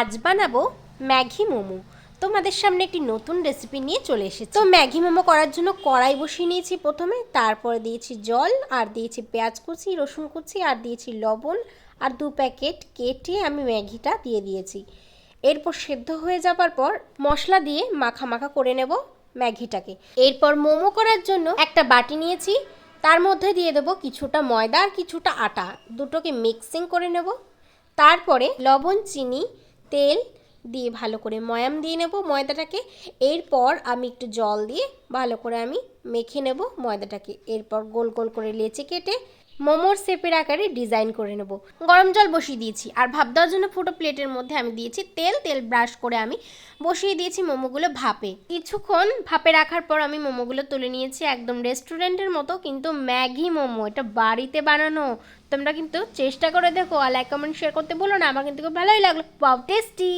আজ বানাবো ম্যাগি মোমো। তোমাদের সামনে একটি নতুন রেসিপি নিয়ে চলে এসেছি। তো ম্যাগি মোমো করার জন্য কড়াই বসিয়ে নিয়েছি প্রথমে, তারপরে দিয়েছি জল, আর দিয়েছি পেঁয়াজ কুচি, রসুন কুচি, আর দিয়েছি লবণ, আর 2 প্যাকেট কেটে আমি ম্যাগিটা দিয়ে দিয়েছি। এরপর সেদ্ধ হয়ে যাবার পর মশলা দিয়ে মাখা মাখা করে নেব ম্যাগিটাকে। এরপর মোমো করার জন্য একটা বাটি নিয়েছি, তার মধ্যে দিয়ে দেবো কিছুটা ময়দা আর কিছুটা আটা, দুটোকে মিক্সিং করে নেব। তারপরে লবণ, চিনি, তেল দিয়ে ভালো করে ময়াম দিয়ে নেব ময়দাটাকে। এরপর আমি একটু জল দিয়ে ভালো করে আমি মেখে নেব ময়দাটাকে। এরপর গোল গোল করে লেচি কেটে মোমোর শেপের আকারে ডিজাইন করে নেব। গরম জল বসিয়ে দিয়েছি, আর ভাপ দেওয়ার জন্য ফুটো প্লেটের মধ্যে আমি দিয়েছি তেল ব্রাশ করে আমি বসিয়ে দিয়েছি মোমোগুলো ভাপে। কিছুক্ষণ ভাপে রাখার পর আমি মোমোগুলো তুলে নিয়েছি, একদম রেস্টুরেন্টের মতো কিন্তু ম্যাগি মোমো, এটা বাড়িতে বানানো। তোমরা কিন্তু চেষ্টা করে দেখো, আর লাইক কমেন্ট শেয়ার করতে বলো না, আমার কিন্তু খুব ভালোই লাগলো। Wow tasty.